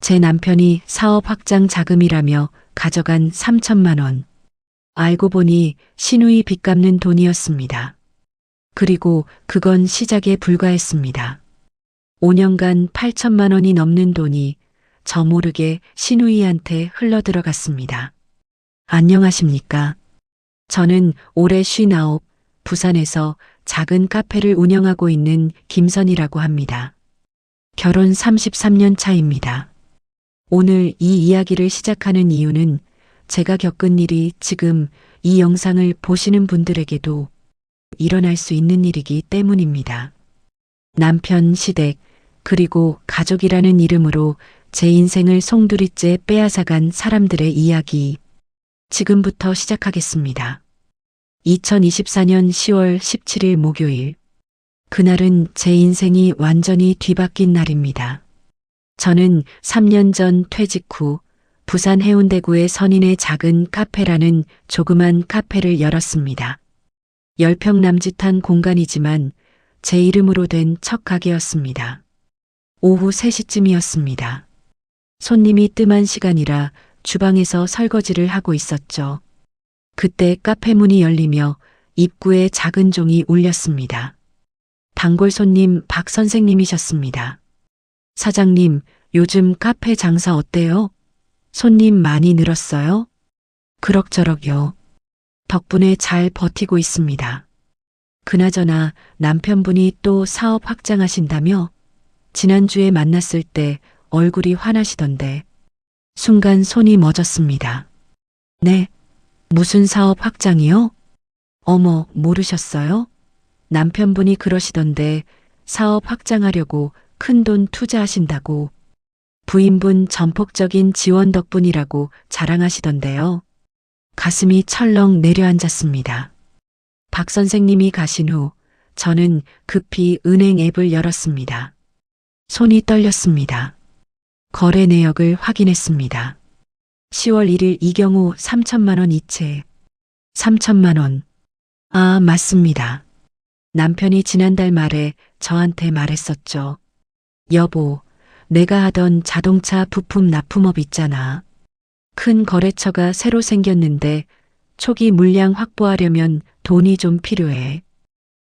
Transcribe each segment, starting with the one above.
제 남편이 사업 확장 자금이라며 가져간 3천만 원. 알고 보니 시누이 빚 갚는 돈이었습니다. 그리고 그건 시작에 불과했습니다. 5년간 8천만 원이 넘는 돈이 저 모르게 시누이한테 흘러들어갔습니다. 안녕하십니까? 저는 올해 59, 부산에서 작은 카페를 운영하고 있는 김선이라고 합니다. 결혼 33년 차입니다. 오늘 이 이야기를 시작하는 이유는 제가 겪은 일이 지금 이 영상을 보시는 분들에게도 일어날 수 있는 일이기 때문입니다. 남편 시댁 그리고 가족이라는 이름으로 제 인생을 송두리째 빼앗아간 사람들의 이야기. 지금부터 시작하겠습니다. 2024년 10월 17일 목요일. 그날은 제 인생이 완전히 뒤바뀐 날입니다. 저는 3년 전 퇴직 후 부산 해운대구의 선인의 작은 카페라는 조그만 카페를 열었습니다. 10평 남짓한 공간이지만 제 이름으로 된 첫 가게였습니다. 오후 3시쯤이었습니다. 손님이 뜸한 시간이라 주방에서 설거지를 하고 있었죠. 그때 카페 문이 열리며 입구에 작은 종이 울렸습니다. 단골 손님 박 선생님이셨습니다. 사장님, 요즘 카페 장사 어때요? 손님 많이 늘었어요? 그럭저럭요. 덕분에 잘 버티고 있습니다. 그나저나 남편분이 또 사업 확장하신다며? 지난주에 만났을 때 얼굴이 환하시던데. 순간 손이 멎었습니다. 네? 무슨 사업 확장이요? 어머, 모르셨어요? 남편분이 그러시던데 사업 확장하려고 큰돈 투자하신다고. 부인분 전폭적인 지원 덕분이라고 자랑하시던데요. 가슴이 철렁 내려앉았습니다. 박 선생님이 가신 후 저는 급히 은행 앱을 열었습니다. 손이 떨렸습니다. 거래 내역을 확인했습니다. 10월 1일 이경우 3천만 원 이체. 3천만 원. 아, 맞습니다. 남편이 지난달 말에 저한테 말했었죠. 여보, 내가 하던 자동차 부품 납품업 있잖아. 큰 거래처가 새로 생겼는데 초기 물량 확보하려면 돈이 좀 필요해.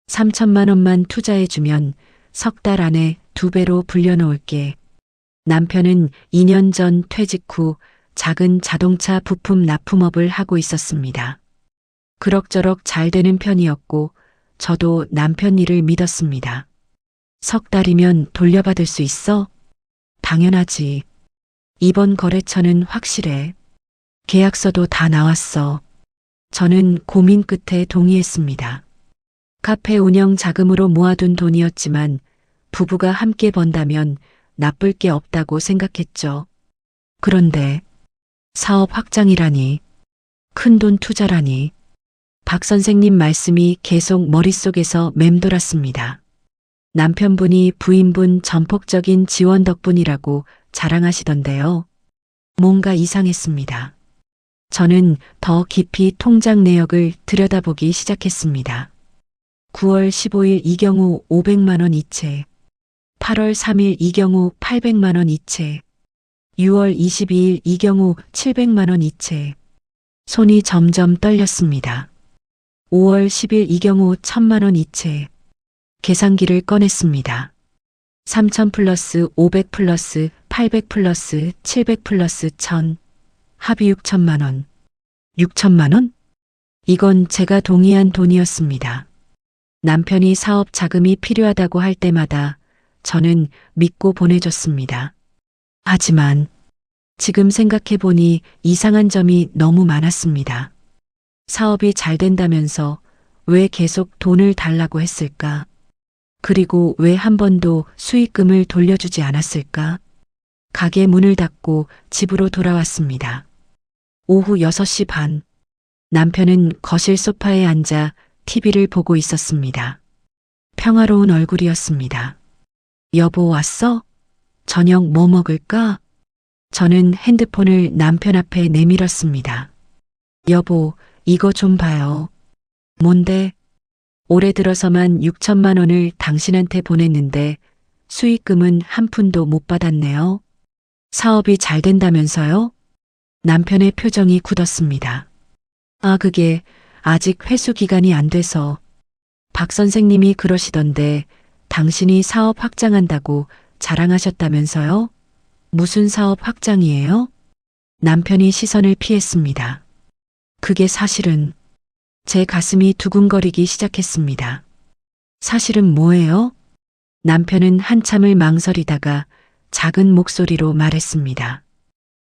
3천만 원만 투자해주면 석 달 안에 2배로 불려놓을게. 남편은 2년 전 퇴직 후 작은 자동차 부품 납품업을 하고 있었습니다. 그럭저럭 잘 되는 편이었고 저도 남편 일을 믿었습니다. 석 달이면 돌려받을 수 있어? 당연하지. 이번 거래처는 확실해. 계약서도 다 나왔어. 저는 고민 끝에 동의했습니다. 카페 운영 자금으로 모아둔 돈이었지만 부부가 함께 번다면 나쁠 게 없다고 생각했죠. 그런데 사업 확장이라니, 큰돈 투자라니. 박 선생님 말씀이 계속 머릿속에서 맴돌았습니다. 남편분이 부인분 전폭적인 지원 덕분이라고 자랑하시던데요. 뭔가 이상했습니다. 저는 더 깊이 통장 내역을 들여다보기 시작했습니다. 9월 15일 이경우 500만 원 이체, 8월 3일 이경우 800만 원 이체, 6월 22일 이경우 700만 원 이체. 손이 점점 떨렸습니다. 5월 10일 이경우 1000만 원 이체. 계산기를 꺼냈습니다. 3000 플러스 500 플러스 800 플러스 700 플러스 1000. 합이 6천만 원. 6천만 원? 이건 제가 동의한 돈이었습니다. 남편이 사업 자금이 필요하다고 할 때마다 저는 믿고 보내줬습니다. 하지만 지금 생각해보니 이상한 점이 너무 많았습니다. 사업이 잘 된다면서 왜 계속 돈을 달라고 했을까? 그리고 왜 한 번도 수익금을 돌려주지 않았을까? 가게 문을 닫고 집으로 돌아왔습니다. 오후 6시 반. 남편은 거실 소파에 앉아 TV를 보고 있었습니다. 평화로운 얼굴이었습니다. 여보 왔어? 저녁 뭐 먹을까? 저는 핸드폰을 남편 앞에 내밀었습니다. 여보, 이거 좀 봐요. 뭔데? 올해 들어서만 6천만 원을 당신한테 보냈는데 수익금은 한 푼도 못 받았네요. 사업이 잘 된다면서요? 남편의 표정이 굳었습니다. 아, 그게 아직 회수 기간이 안 돼서. 박 선생님이 그러시던데 당신이 사업 확장한다고 자랑하셨다면서요? 무슨 사업 확장이에요? 남편이 시선을 피했습니다. 그게 사실은 제 가슴이 두근거리기 시작했습니다. 사실은 뭐예요? 남편은 한참을 망설이다가 작은 목소리로 말했습니다.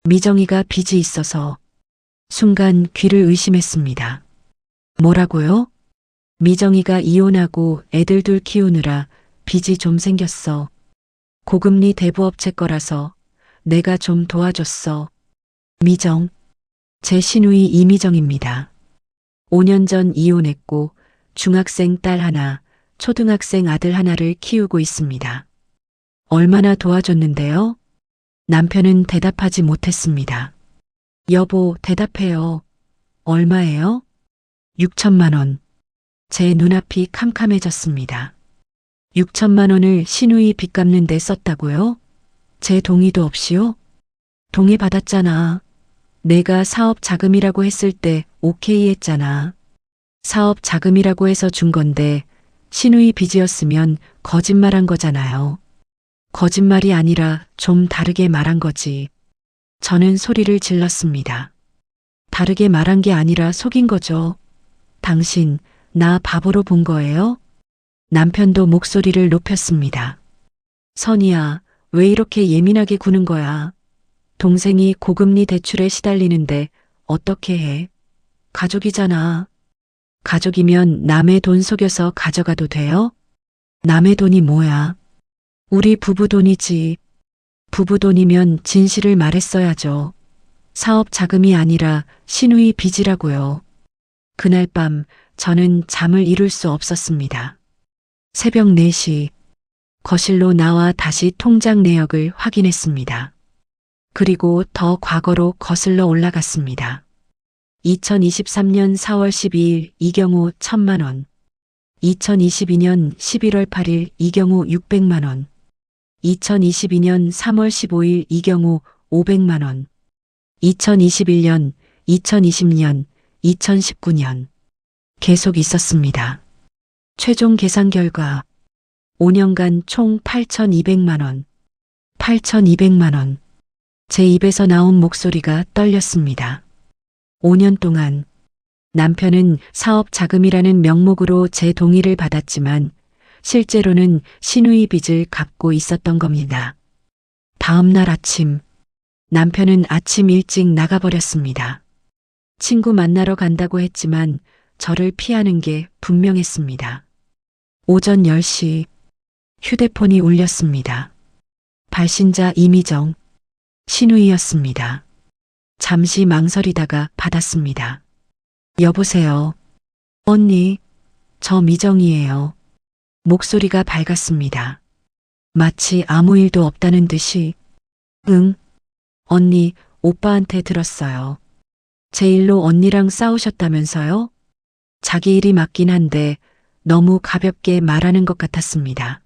미정이가 빚이 있어서. 순간 귀를 의심했습니다. 뭐라고요? 미정이가 이혼하고 애들 둘 키우느라 빚이 좀 생겼어. 고금리 대부업체 거라서 내가 좀 도와줬어. 미정. 제 시누이 이미정입니다. 5년 전 이혼했고 중학생 딸 하나, 초등학생 아들 하나를 키우고 있습니다. 얼마나 도와줬는데요? 남편은 대답하지 못했습니다. 여보, 대답해요. 얼마예요? 6천만 원. 제 눈앞이 캄캄해졌습니다. 6천만 원을 시누이 빚 갚는 데 썼다고요? 제 동의도 없이요? 동의 받았잖아. 내가 사업 자금이라고 했을 때 오케이 했잖아. 사업 자금이라고 해서 준 건데 시누이 빚이었으면 거짓말한 거잖아요. 거짓말이 아니라 좀 다르게 말한 거지. 저는 소리를 질렀습니다. 다르게 말한 게 아니라 속인 거죠. 당신, 나 바보로 본 거예요? 남편도 목소리를 높였습니다. 선이야, 왜 이렇게 예민하게 구는 거야? 동생이 고금리 대출에 시달리는데 어떻게 해? 가족이잖아. 가족이면 남의 돈 속여서 가져가도 돼요? 남의 돈이 뭐야? 우리 부부 돈이지. 부부 돈이면 진실을 말했어야죠. 사업 자금이 아니라 시누이 빚이라고요. 그날 밤 저는 잠을 이룰 수 없었습니다. 새벽 4시 거실로 나와 다시 통장 내역을 확인했습니다. 그리고 더 과거로 거슬러 올라갔습니다. 2023년 4월 12일 이경우 1,000만 원, 2022년 11월 8일 이경우 600만 원, 2022년 3월 15일 이경우 500만 원, 2021년, 2020년, 2019년 계속 있었습니다. 최종 계산 결과 5년간 총 8,200만 원, 8,200만 원. 제 입에서 나온 목소리가 떨렸습니다. 5년 동안 남편은 사업 자금이라는 명목으로 제 동의를 받았지만 실제로는 시누이 빚을 갚고 있었던 겁니다. 다음 날 아침, 남편은 아침 일찍 나가버렸습니다. 친구 만나러 간다고 했지만 저를 피하는 게 분명했습니다. 오전 10시 휴대폰이 울렸습니다. 발신자 이미정, 시누이였습니다. 잠시 망설이다가 받았습니다. 여보세요. 언니, 저 미정이에요. 목소리가 밝았습니다. 마치 아무 일도 없다는 듯이. 응, 언니, 오빠한테 들었어요. 제 일로 언니랑 싸우셨다면서요? 자기 일이 맞긴 한데 너무 가볍게 말하는 것 같았습니다.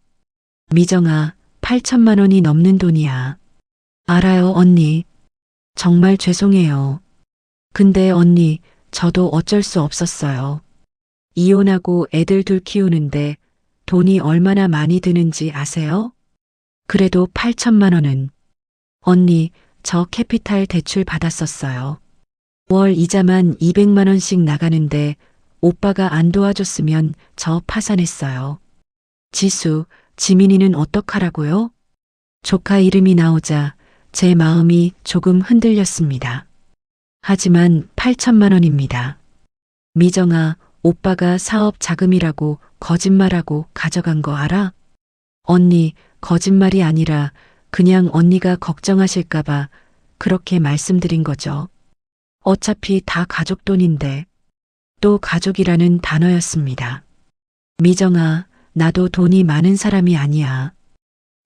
미정아, 8천만 원이 넘는 돈이야. 알아요, 언니. 정말 죄송해요. 근데 언니, 저도 어쩔 수 없었어요. 이혼하고 애들 둘 키우는데 돈이 얼마나 많이 드는지 아세요? 그래도 8천만 원은. 언니, 저 캐피탈 대출 받았었어요. 월 이자만 200만 원씩 나가는데 오빠가 안 도와줬으면 저 파산했어요. 지수, 지민이는 어떡하라고요? 조카 이름이 나오자 제 마음이 조금 흔들렸습니다. 하지만 8천만 원입니다. 미정아, 오빠가 사업 자금이라고 거짓말하고 가져간 거 알아? 언니, 거짓말이 아니라 그냥 언니가 걱정하실까봐 그렇게 말씀드린 거죠. 어차피 다 가족 돈인데. 또 가족이라는 단어였습니다. 미정아, 나도 돈이 많은 사람이 아니야.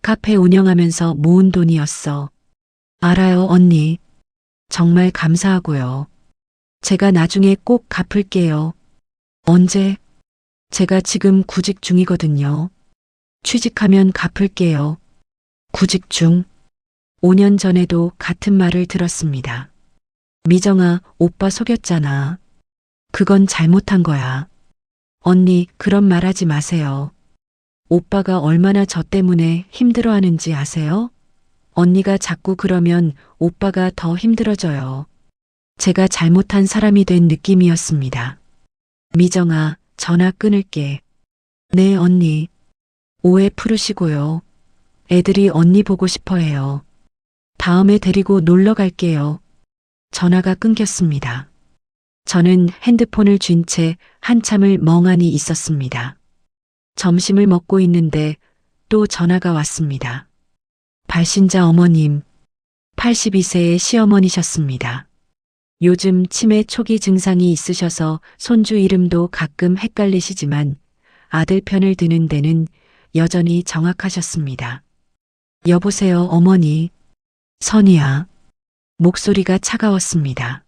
카페 운영하면서 모은 돈이었어. 알아요, 언니. 정말 감사하고요. 제가 나중에 꼭 갚을게요. 언제? 제가 지금 구직 중이거든요. 취직하면 갚을게요. 구직 중? 5년 전에도 같은 말을 들었습니다. 미정아, 오빠 속였잖아. 그건 잘못한 거야. 언니, 그런 말 하지 마세요. 오빠가 얼마나 저 때문에 힘들어하는지 아세요? 언니가 자꾸 그러면 오빠가 더 힘들어져요. 제가 잘못한 사람이 된 느낌이었습니다. 미정아, 전화 끊을게. 네, 언니. 오해 풀으시고요. 애들이 언니 보고 싶어 해요. 다음에 데리고 놀러 갈게요. 전화가 끊겼습니다. 저는 핸드폰을 쥔 채 한참을 멍하니 있었습니다. 점심을 먹고 있는데 또 전화가 왔습니다. 발신자 어머님, 82세의 시어머니셨습니다. 요즘 치매 초기 증상이 있으셔서 손주 이름도 가끔 헷갈리시지만 아들 편을 드는 데는 여전히 정확하셨습니다. 여보세요, 어머니. 선이야. 목소리가 차가웠습니다.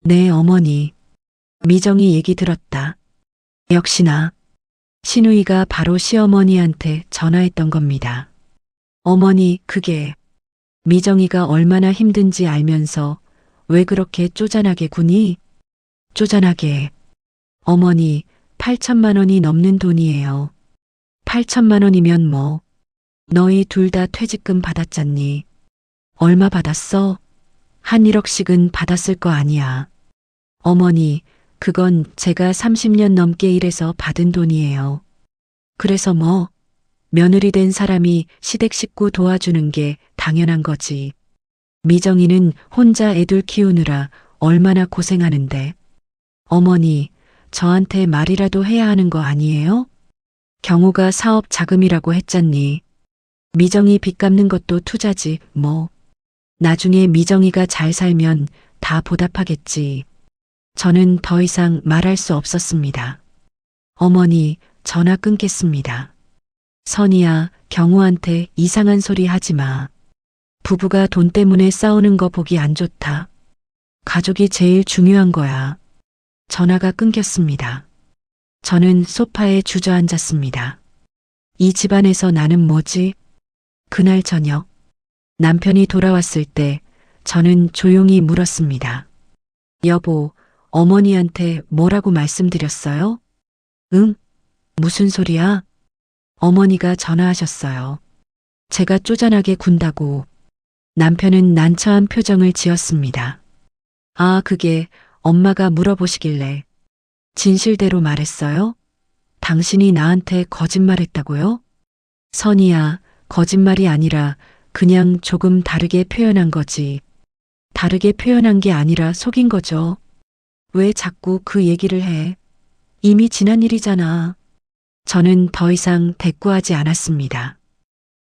네, 어머니. 미정이 얘기 들었다. 역시나 신우이가 바로 시어머니한테 전화했던 겁니다. 어머니, 그게 미정이가 얼마나 힘든지 알면서 왜 그렇게 쪼잔하게 구니? 쪼잔하게. 어머니, 8천만 원이 넘는 돈이에요. 8천만 원이면 뭐. 너희 둘 다 퇴직금 받았잖니. 얼마 받았어? 한 1억씩은 받았을 거 아니야. 어머니, 그건 제가 30년 넘게 일해서 받은 돈이에요. 그래서 뭐, 며느리 된 사람이 시댁 식구 도와주는 게 당연한 거지. 미정이는 혼자 애들 키우느라 얼마나 고생하는데. 어머니, 저한테 말이라도 해야 하는 거 아니에요? 경호가 사업 자금이라고 했잖니. 미정이 빚 갚는 것도 투자지, 뭐. 나중에 미정이가 잘 살면 다 보답하겠지. 저는 더 이상 말할 수 없었습니다. 어머니, 전화 끊겠습니다. 선이야, 경호한테 이상한 소리 하지 마. 부부가 돈 때문에 싸우는 거 보기 안 좋다. 가족이 제일 중요한 거야. 전화가 끊겼습니다. 저는 소파에 주저앉았습니다. 이 집안에서 나는 뭐지? 그날 저녁, 남편이 돌아왔을 때 저는 조용히 물었습니다. 여보, 어머니한테 뭐라고 말씀드렸어요? 응? 무슨 소리야? 어머니가 전화하셨어요. 제가 쪼잔하게 군다고. 남편은 난처한 표정을 지었습니다. 아, 그게 엄마가 물어보시길래. 진실대로 말했어요? 당신이 나한테 거짓말했다고요? 선이야, 거짓말이 아니라 그냥 조금 다르게 표현한 거지. 다르게 표현한 게 아니라 속인 거죠. 왜 자꾸 그 얘기를 해? 이미 지난 일이잖아. 저는 더 이상 대꾸하지 않았습니다.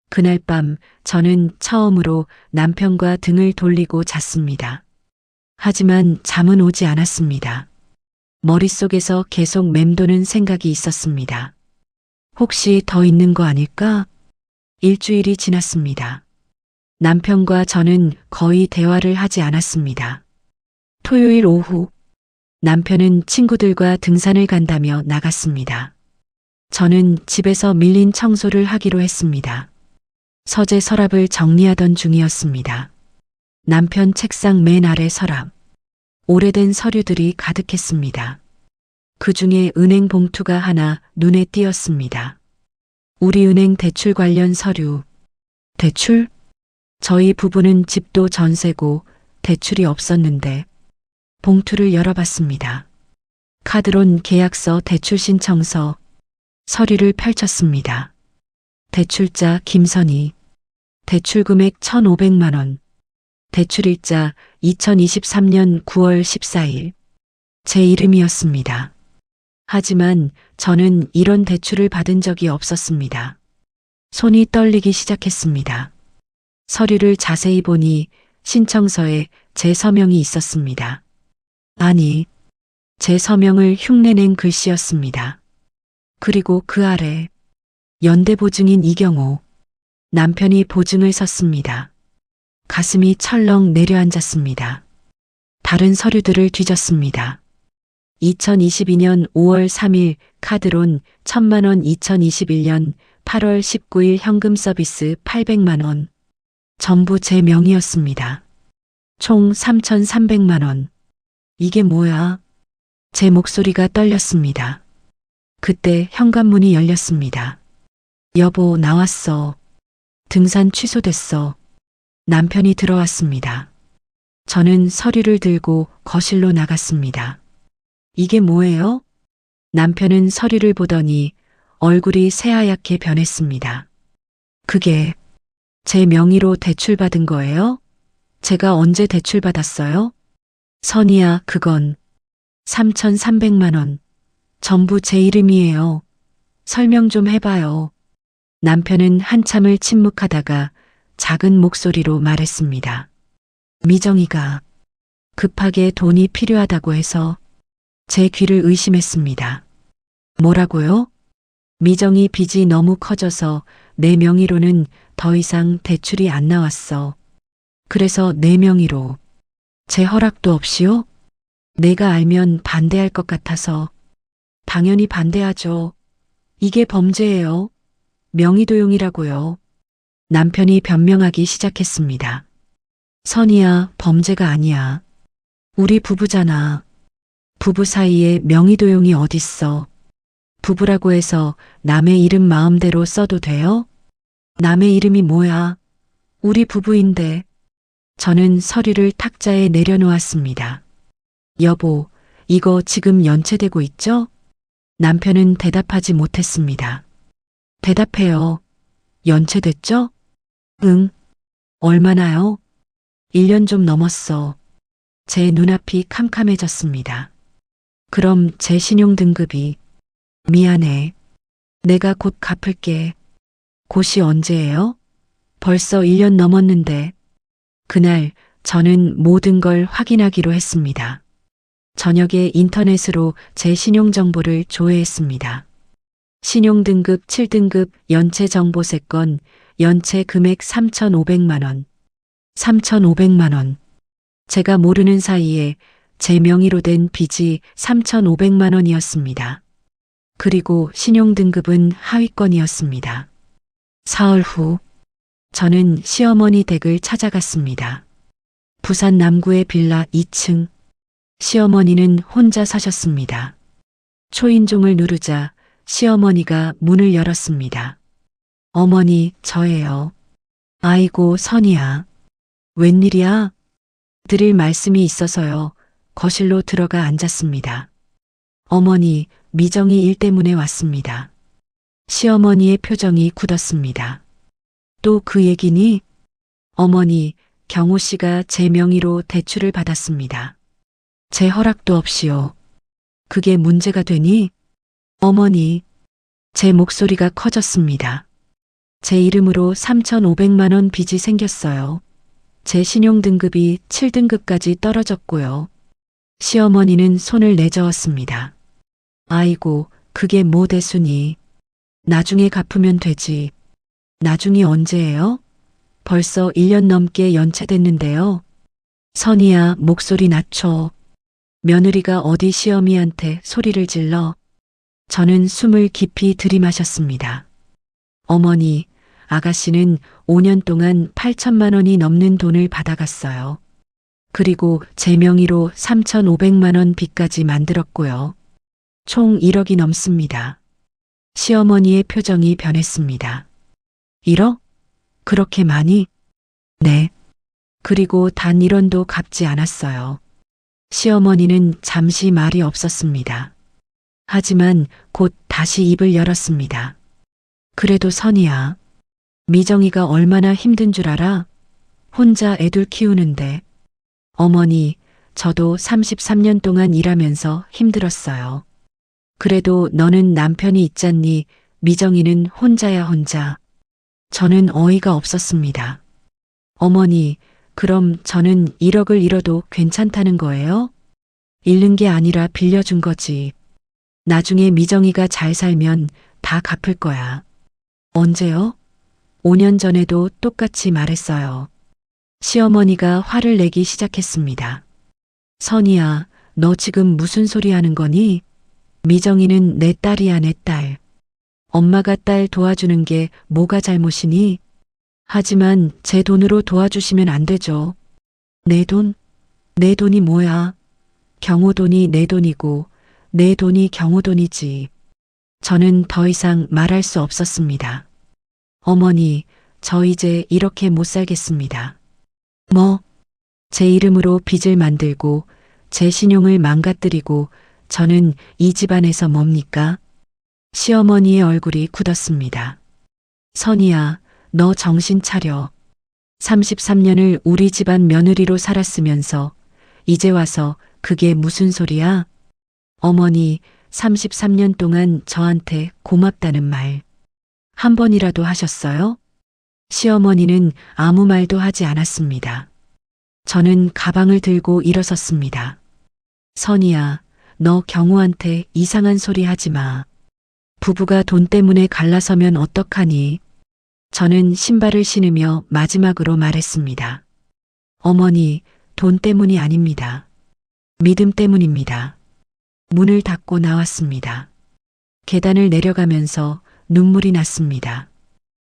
그날 밤 저는 처음으로 남편과 등을 돌리고 잤습니다. 하지만 잠은 오지 않았습니다. 머릿속에서 계속 맴도는 생각이 있었습니다. 혹시 더 있는 거 아닐까? 일주일이 지났습니다. 남편과 저는 거의 대화를 하지 않았습니다. 토요일 오후, 남편은 친구들과 등산을 간다며 나갔습니다. 저는 집에서 밀린 청소를 하기로 했습니다. 서재 서랍을 정리하던 중이었습니다. 남편 책상 맨 아래 서랍. 오래된 서류들이 가득했습니다. 그 중에 은행 봉투가 하나 눈에 띄었습니다. 우리은행 대출 관련 서류. 대출? 저희 부부는 집도 전세고 대출이 없었는데 봉투를 열어봤습니다. 카드론 계약서 대출 신청서. 서류를 펼쳤습니다. 대출자 김선희. 대출 금액 1,500만 원. 대출일자 2023년 9월 14일. 제 이름이었습니다. 하지만 저는 이런 대출을 받은 적이 없었습니다. 손이 떨리기 시작했습니다. 서류를 자세히 보니 신청서에 제 서명이 있었습니다. 아니, 제 서명을 흉내낸 글씨였습니다. 그리고 그 아래 연대보증인 이경호. 남편이 보증을 섰습니다. 가슴이 철렁 내려앉았습니다. 다른 서류들을 뒤졌습니다. 2022년 5월 3일 카드론 1,000만 원, 2021년 8월 19일 현금 서비스 800만 원. 전부 제 명의였습니다. 총 3,300만 원. 이게 뭐야? 제 목소리가 떨렸습니다. 그때 현관문이 열렸습니다. 여보, 나왔어. 등산 취소됐어. 남편이 들어왔습니다. 저는 서류를 들고 거실로 나갔습니다. 이게 뭐예요? 남편은 서류를 보더니 얼굴이 새하얗게 변했습니다. 그게 제 명의로 대출받은 거예요? 제가 언제 대출받았어요? 선이야, 그건 3,300만 원. 전부 제 이름이에요. 설명 좀 해봐요. 남편은 한참을 침묵하다가 작은 목소리로 말했습니다. 미정이가 급하게 돈이 필요하다고 해서 제 귀를 의심했습니다. 뭐라고요? 미정이 빚이 너무 커져서 내 명의로는 더 이상 대출이 안 나왔어. 그래서 내 명의로. 제 허락도 없이요? 내가 알면 반대할 것 같아서. 당연히 반대하죠. 이게 범죄예요. 명의도용이라고요. 남편이 변명하기 시작했습니다. 선이야, 범죄가 아니야. 우리 부부잖아. 부부 사이에 명의도용이 어딨어. 부부라고 해서 남의 이름 마음대로 써도 돼요? 남의 이름이 뭐야? 우리 부부인데. 저는 서류를 탁자에 내려놓았습니다. 여보, 이거 지금 연체되고 있죠? 남편은 대답하지 못했습니다. 대답해요. 연체됐죠? 응. 얼마나요? 1년 좀 넘었어. 제 눈앞이 캄캄해졌습니다. 그럼 제 신용등급이. 미안해. 내가 곧 갚을게. 곧이 언제예요? 벌써 1년 넘었는데. 그날 저는 모든 걸 확인하기로 했습니다. 저녁에 인터넷으로 제 신용정보를 조회했습니다. 신용등급 7등급 연체정보세건 연체 금액 3,500만 원. 3,500만 원. 제가 모르는 사이에 제 명의로 된 빚이 3,500만 원이었습니다. 그리고 신용등급은 하위권이었습니다. 사흘 후 저는 시어머니 댁을 찾아갔습니다. 부산 남구의 빌라 2층. 시어머니는 혼자 사셨습니다. 초인종을 누르자 시어머니가 문을 열었습니다. 어머니, 저예요. 아이고, 선이야. 웬일이야? 드릴 말씀이 있어서요. 거실로 들어가 앉았습니다. 어머니, 미정이 일 때문에 왔습니다. 시어머니의 표정이 굳었습니다. 또 그 얘기니? 어머니, 경호 씨가 제 명의로 대출을 받았습니다. 제 허락도 없이요. 그게 문제가 되니? 어머니, 제 목소리가 커졌습니다. 제 이름으로 3,500만 원 빚이 생겼어요. 제 신용등급이 7등급까지 떨어졌고요. 시어머니는 손을 내저었습니다. 아이고, 그게 뭐 대수니. 나중에 갚으면 되지. 나중이 언제예요? 벌써 1년 넘게 연체됐는데요. 선이야, 목소리 낮춰. 며느리가 어디 시어미한테 소리를 질러. 저는 숨을 깊이 들이마셨습니다. 어머니, 아가씨는 5년 동안 8천만 원이 넘는 돈을 받아갔어요. 그리고 제 명의로 3,500만 원 빚까지 만들었고요. 총 1억이 넘습니다. 시어머니의 표정이 변했습니다. 1억? 그렇게 많이? 네. 그리고 단 1원도 갚지 않았어요. 시어머니는 잠시 말이 없었습니다. 하지만 곧 다시 입을 열었습니다. 그래도 선이야. 미정이가 얼마나 힘든 줄 알아? 혼자 애들 키우는데. 어머니, 저도 33년 동안 일하면서 힘들었어요. 그래도 너는 남편이 있잖니. 미정이는 혼자야 혼자. 저는 어이가 없었습니다. 어머니, 그럼 저는 1억을 잃어도 괜찮다는 거예요? 잃는 게 아니라 빌려준 거지. 나중에 미정이가 잘 살면 다 갚을 거야. 언제요? 5년 전에도 똑같이 말했어요. 시어머니가 화를 내기 시작했습니다. 선이야, 너 지금 무슨 소리 하는 거니? 미정이는 내 딸이야, 내 딸. 엄마가 딸 도와주는 게 뭐가 잘못이니? 하지만 제 돈으로 도와주시면 안 되죠. 내 돈? 내 돈이 뭐야? 경호돈이 내 돈이고 내 돈이 경호돈이지. 저는 더 이상 말할 수 없었습니다. 어머니, 저 이제 이렇게 못 살겠습니다. 뭐? 제 이름으로 빚을 만들고 제 신용을 망가뜨리고 저는 이 집안에서 뭡니까? 시어머니의 얼굴이 굳었습니다. 선이야, 너 정신 차려. 33년을 우리 집안 며느리로 살았으면서 이제 와서 그게 무슨 소리야? 어머니, 33년 동안 저한테 고맙다는 말 한 번이라도 하셨어요? 시어머니는 아무 말도 하지 않았습니다. 저는 가방을 들고 일어섰습니다. 선이야, 너 경우한테 이상한 소리 하지 마. 부부가 돈 때문에 갈라서면 어떡하니? 저는 신발을 신으며 마지막으로 말했습니다. 어머니, 돈 때문이 아닙니다. 믿음 때문입니다. 문을 닫고 나왔습니다. 계단을 내려가면서 눈물이 났습니다.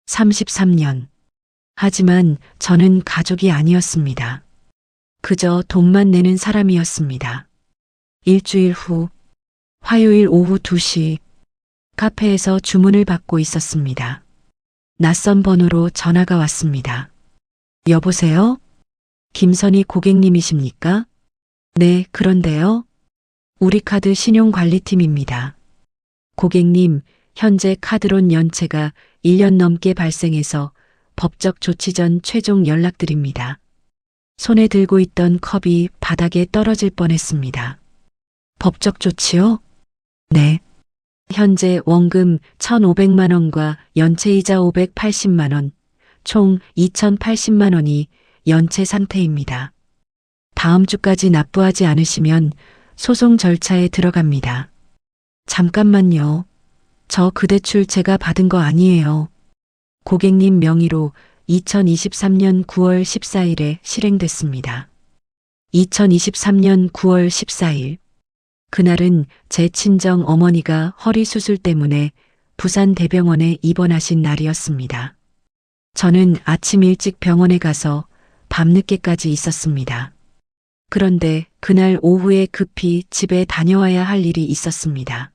33년. 하지만 저는 가족이 아니었습니다. 그저 돈만 내는 사람이었습니다. 일주일 후, 화요일 오후 2시, 카페에서 주문을 받고 있었습니다. 낯선 번호로 전화가 왔습니다. 여보세요? 김선희 고객님이십니까? 네, 그런데요. 우리 카드 신용관리팀입니다. 고객님, 현재 카드론 연체가 1년 넘게 발생해서 법적 조치 전 최종 연락드립니다. 손에 들고 있던 컵이 바닥에 떨어질 뻔했습니다. 법적 조치요? 네. 현재 원금 1,500만 원과 연체이자 580만 원, 총 2,080만 원이 연체 상태입니다. 다음 주까지 납부하지 않으시면 소송 절차에 들어갑니다. 잠깐만요. 저 그 대출 제가 받은 거 아니에요. 고객님 명의로 2023년 9월 14일에 실행됐습니다. 2023년 9월 14일. 그날은 제 친정 어머니가 허리 수술 때문에 부산 대병원에 입원하신 날이었습니다. 저는 아침 일찍 병원에 가서 밤늦게까지 있었습니다. 그런데 그날 오후에 급히 집에 다녀와야 할 일이 있었습니다.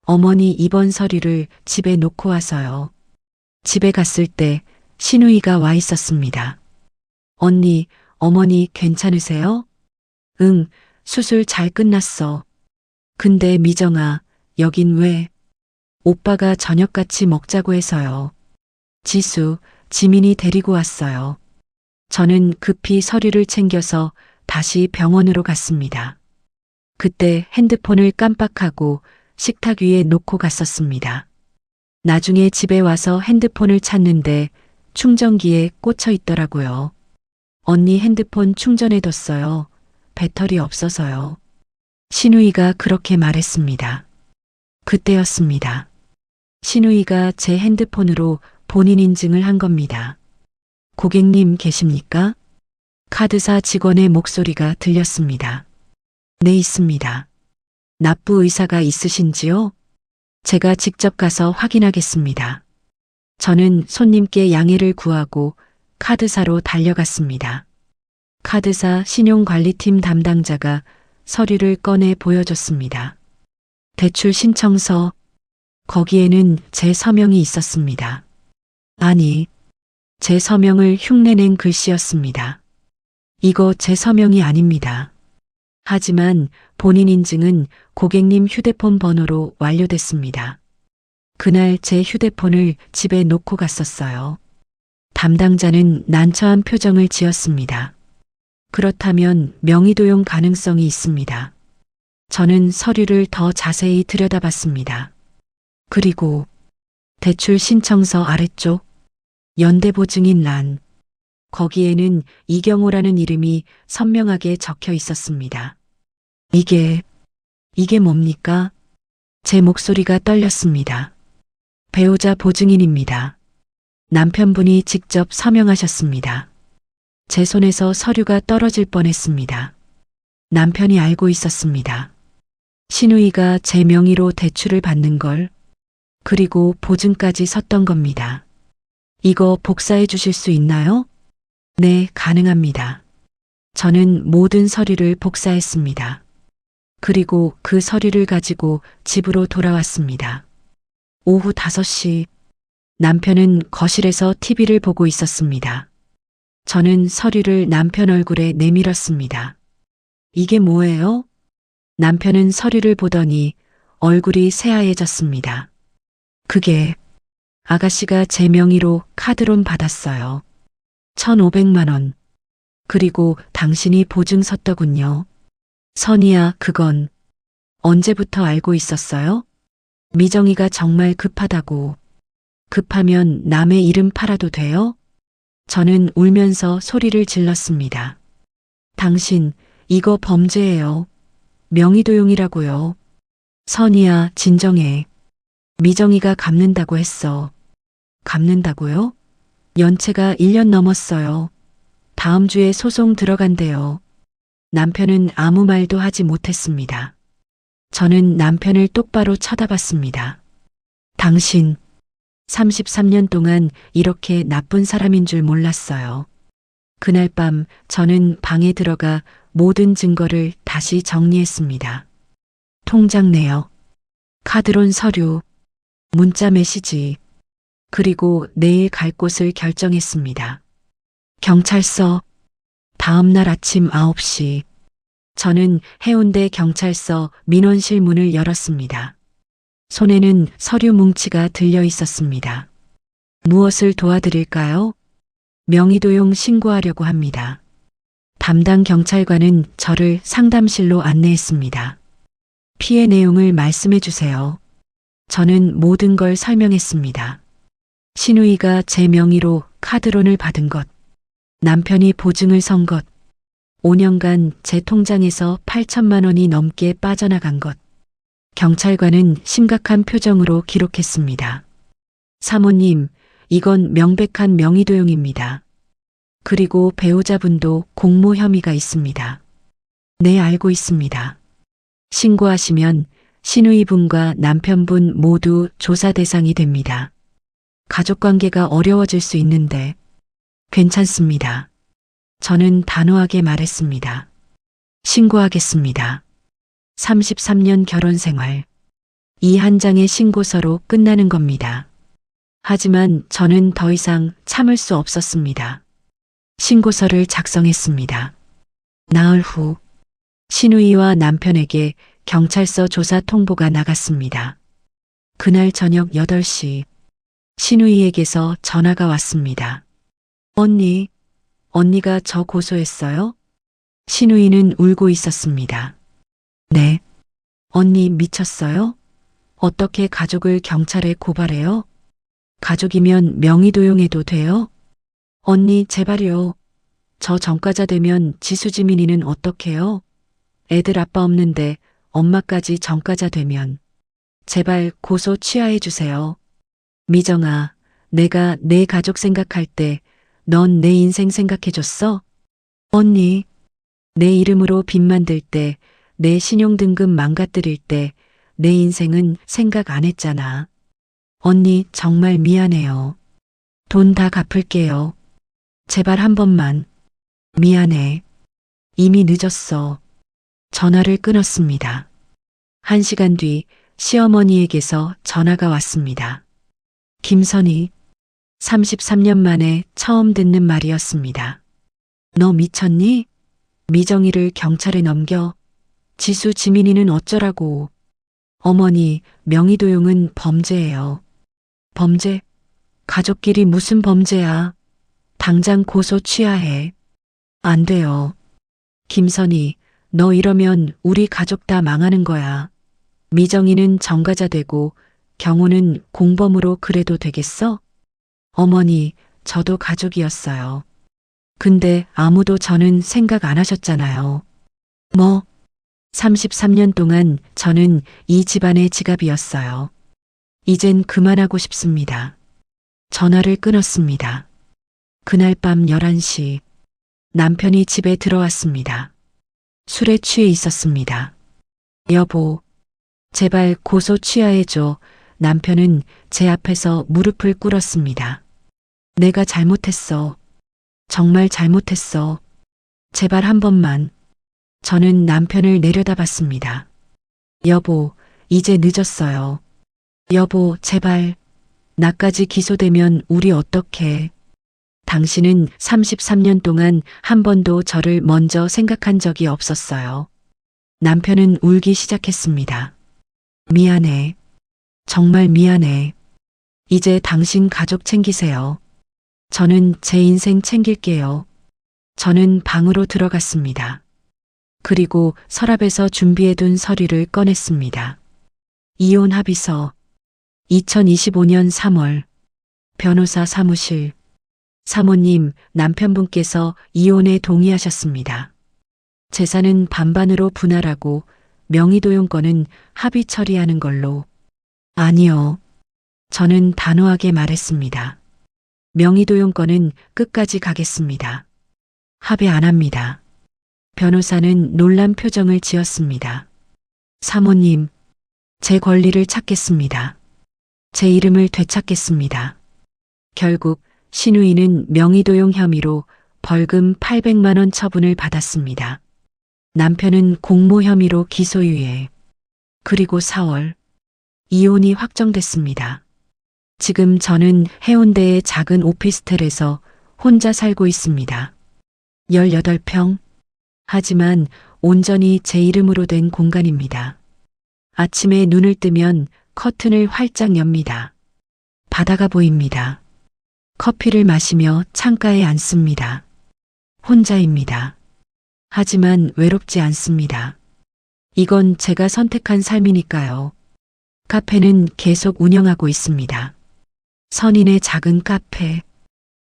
어머니 입원 서류를 집에 놓고 와서요. 집에 갔을 때 신우이가 와 있었습니다. 언니, 어머니 괜찮으세요? 응, 수술 잘 끝났어. 근데 미정아, 여긴 왜? 오빠가 저녁같이 먹자고 해서요. 지수, 지민이 데리고 왔어요. 저는 급히 서류를 챙겨서 다시 병원으로 갔습니다. 그때 핸드폰을 깜빡하고 식탁 위에 놓고 갔었습니다. 나중에 집에 와서 핸드폰을 찾는데 충전기에 꽂혀 있더라고요. 언니 핸드폰 충전해뒀어요. 배터리 없어서요. 신우이가 그렇게 말했습니다. 그때였습니다. 신우이가 제 핸드폰으로 본인 인증을 한 겁니다. 고객님 계십니까? 카드사 직원의 목소리가 들렸습니다. 네, 있습니다. 납부 의사가 있으신지요? 제가 직접 가서 확인하겠습니다. 저는 손님께 양해를 구하고 카드사로 달려갔습니다. 카드사 신용관리팀 담당자가 서류를 꺼내 보여줬습니다. 대출 신청서, 거기에는 제 서명이 있었습니다. 아니, 제 서명을 흉내낸 글씨였습니다. 이거 제 서명이 아닙니다. 하지만 본인 인증은 고객님 휴대폰 번호로 완료됐습니다. 그날 제 휴대폰을 집에 놓고 갔었어요. 담당자는 난처한 표정을 지었습니다. 그렇다면 명의도용 가능성이 있습니다. 저는 서류를 더 자세히 들여다봤습니다. 그리고 대출 신청서 아래쪽 연대보증인 란, 거기에는 이경호라는 이름이 선명하게 적혀 있었습니다. 이게 뭡니까? 제 목소리가 떨렸습니다. 배우자 보증인입니다. 남편분이 직접 서명하셨습니다. 제 손에서 서류가 떨어질 뻔했습니다. 남편이 알고 있었습니다. 신우이가 제 명의로 대출을 받는 걸, 그리고 보증까지 섰던 겁니다. 이거 복사해 주실 수 있나요? 네, 가능합니다. 저는 모든 서류를 복사했습니다. 그리고 그 서류를 가지고 집으로 돌아왔습니다. 오후 5시 남편은 거실에서 TV를 보고 있었습니다. 저는 서류를 남편 얼굴에 내밀었습니다. 이게 뭐예요? 남편은 서류를 보더니 얼굴이 새하얘졌습니다. 그게 아가씨가 제 명의로 카드론 받았어요. 1,500만 원. 그리고 당신이 보증 섰더군요. 선이야, 그건 언제부터 알고 있었어요? 미정이가 정말 급하다고. 급하면 남의 이름 팔아도 돼요? 저는 울면서 소리를 질렀습니다. 당신, 이거 범죄예요. 명의도용이라고요. 선이야, 진정해. 미정이가 갚는다고 했어. 갚는다고요? 연체가 1년 넘었어요. 다음 주에 소송 들어간대요. 남편은 아무 말도 하지 못했습니다. 저는 남편을 똑바로 쳐다봤습니다. 당신, 33년 동안 이렇게 나쁜 사람인 줄 몰랐어요. 그날 밤 저는 방에 들어가 모든 증거를 다시 정리했습니다. 통장 내역, 카드론 서류, 문자 메시지, 그리고 내일 갈 곳을 결정했습니다. 경찰서, 다음 날 아침 9시, 저는 해운대 경찰서 민원실 문을 열었습니다. 손에는 서류 뭉치가 들려 있었습니다. 무엇을 도와드릴까요? 명의도용 신고하려고 합니다. 담당 경찰관은 저를 상담실로 안내했습니다. 피해 내용을 말씀해 주세요. 저는 모든 걸 설명했습니다. 신우이가 제 명의로 카드론을 받은 것, 남편이 보증을 선 것, 5년간 제 통장에서 8천만 원이 넘게 빠져나간 것. 경찰관은 심각한 표정으로 기록했습니다. 사모님, 이건 명백한 명의도용입니다. 그리고 배우자분도 공모 혐의가 있습니다. 네, 알고 있습니다. 신고하시면 신우이분과 남편분 모두 조사 대상이 됩니다. 가족관계가 어려워질 수 있는데 괜찮습니다. 저는 단호하게 말했습니다. 신고하겠습니다. 33년 결혼 생활. 이 한 장의 신고서로 끝나는 겁니다. 하지만 저는 더 이상 참을 수 없었습니다. 신고서를 작성했습니다. 나흘 후 신우이와 남편에게 경찰서 조사 통보가 나갔습니다. 그날 저녁 8시 신우이에게서 전화가 왔습니다. 언니가 저 고소했어요? 신우이는 울고 있었습니다. 네. 언니 미쳤어요? 어떻게 가족을 경찰에 고발해요? 가족이면 명의도용해도 돼요? 언니 제발요. 저 전과자 되면 지수지민이는 어떡해요? 애들 아빠 없는데 엄마까지 전과자 되면. 제발 고소 취하해 주세요. 미정아, 내가 내 가족 생각할 때 넌 내 인생 생각해줬어? 언니, 내 이름으로 빚 만들 때, 내 신용등급 망가뜨릴 때 내 인생은 생각 안 했잖아. 언니 정말 미안해요. 돈 다 갚을게요. 제발 한 번만. 미안해. 이미 늦었어. 전화를 끊었습니다. 1시간 뒤 시어머니에게서 전화가 왔습니다. 김선희, 33년 만에 처음 듣는 말이었습니다. 너 미쳤니? 미정이를 경찰에 넘겨. 지수 지민이는 어쩌라고. 어머니, 명의도용은 범죄예요. 범죄? 가족끼리 무슨 범죄야. 당장 고소 취하해. 안 돼요. 김선희, 너 이러면 우리 가족 다 망하는 거야. 미정이는 전과자 되고 경호는 공범으로 그래도 되겠어? 어머니, 저도 가족이었어요. 근데 아무도 저는 생각 안 하셨잖아요. 33년 동안 저는 이 집안의 지갑이었어요. 이젠 그만하고 싶습니다. 전화를 끊었습니다. 그날 밤 11시 남편이 집에 들어왔습니다. 술에 취해 있었습니다. 여보, 제발 고소 취하해줘. 남편은 제 앞에서 무릎을 꿇었습니다. 내가 잘못했어. 정말 잘못했어. 제발 한 번만. 저는 남편을 내려다봤습니다. 여보, 이제 늦었어요. 여보, 제발. 나까지 기소되면 우리 어떡해. 당신은 33년 동안 한 번도 저를 먼저 생각한 적이 없었어요. 남편은 울기 시작했습니다. 미안해. 정말 미안해. 이제 당신 가족 챙기세요. 저는 제 인생 챙길게요. 저는 방으로 들어갔습니다. 그리고 서랍에서 준비해둔 서류를 꺼냈습니다. 이혼 합의서. 2025년 3월. 변호사 사무실. 사모님, 남편분께서 이혼에 동의하셨습니다. 재산은 반반으로 분할하고 명의도용권은 합의 처리하는 걸로. 아니요. 저는 단호하게 말했습니다. 명의도용권은 끝까지 가겠습니다. 합의 안 합니다. 변호사는 놀란 표정을 지었습니다. 사모님, 제 권리를 찾겠습니다. 제 이름을 되찾겠습니다. 결국 신우이는 명의도용 혐의로 벌금 800만 원 처분을 받았습니다. 남편은 공모 혐의로 기소유예. 그리고 4월 이혼이 확정됐습니다. 지금 저는 해운대의 작은 오피스텔에서 혼자 살고 있습니다. 18평. 하지만 온전히 제 이름으로 된 공간입니다. 아침에 눈을 뜨면 커튼을 활짝 엽니다. 바다가 보입니다. 커피를 마시며 창가에 앉습니다. 혼자입니다. 하지만 외롭지 않습니다. 이건 제가 선택한 삶이니까요. 카페는 계속 운영하고 있습니다. 선인의 작은 카페.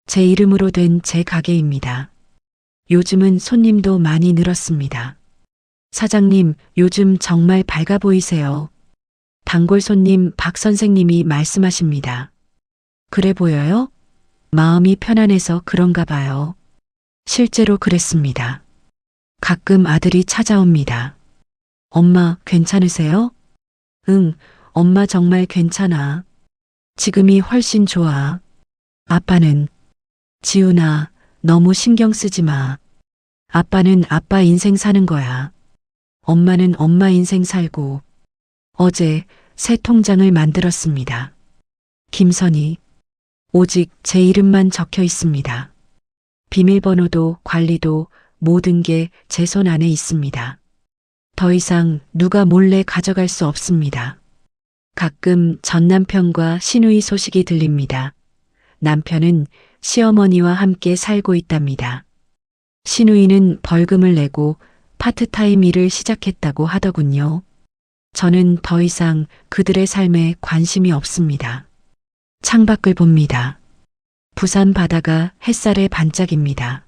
제 이름으로 된 제 가게입니다. 요즘은 손님도 많이 늘었습니다. 사장님, 요즘 정말 밝아 보이세요. 단골 손님 박 선생님이 말씀하십니다. 그래 보여요? 마음이 편안해서 그런가 봐요. 실제로 그랬습니다. 가끔 아들이 찾아옵니다. 엄마, 괜찮으세요? 응, 엄마 정말 괜찮아. 지금이 훨씬 좋아. 아빠는? 지훈아, 너무 신경 쓰지 마. 아빠는 아빠 인생 사는 거야. 엄마는 엄마 인생 살고. 어제 새 통장을 만들었습니다. 김선희. 오직 제 이름만 적혀 있습니다. 비밀번호도 관리도 모든 게 제 손 안에 있습니다. 더 이상 누가 몰래 가져갈 수 없습니다. 가끔 전 남편과 신우이 소식이 들립니다. 남편은 시어머니와 함께 살고 있답니다. 신우이는 벌금을 내고 파트타임 일을 시작했다고 하더군요. 저는 더 이상 그들의 삶에 관심이 없습니다. 창밖을 봅니다. 부산 바다가 햇살에 반짝입니다.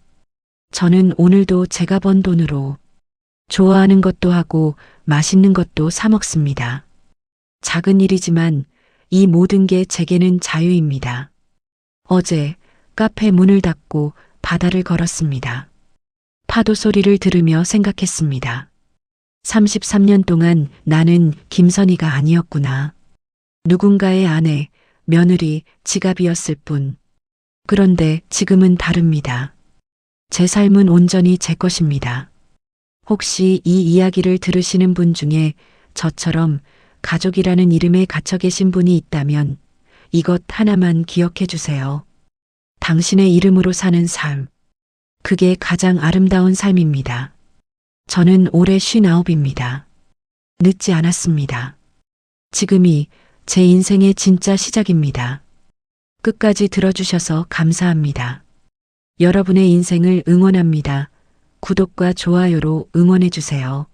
저는 오늘도 제가 번 돈으로 좋아하는 것도 하고 맛있는 것도 사 먹습니다. 작은 일이지만 이 모든 게 제게는 자유입니다. 어제 카페 문을 닫고 바다를 걸었습니다. 파도 소리를 들으며 생각했습니다. 33년 동안 나는 김선희가 아니었구나. 누군가의 아내, 며느리, 지갑이었을 뿐. 그런데 지금은 다릅니다. 제 삶은 온전히 제 것입니다. 혹시 이 이야기를 들으시는 분 중에 저처럼 가족이라는 이름에 갇혀 계신 분이 있다면 이것 하나만 기억해 주세요. 당신의 이름으로 사는 삶. 그게 가장 아름다운 삶입니다. 저는 올해 59입니다. 늦지 않았습니다. 지금이 제 인생의 진짜 시작입니다. 끝까지 들어주셔서 감사합니다. 여러분의 인생을 응원합니다. 구독과 좋아요로 응원해 주세요.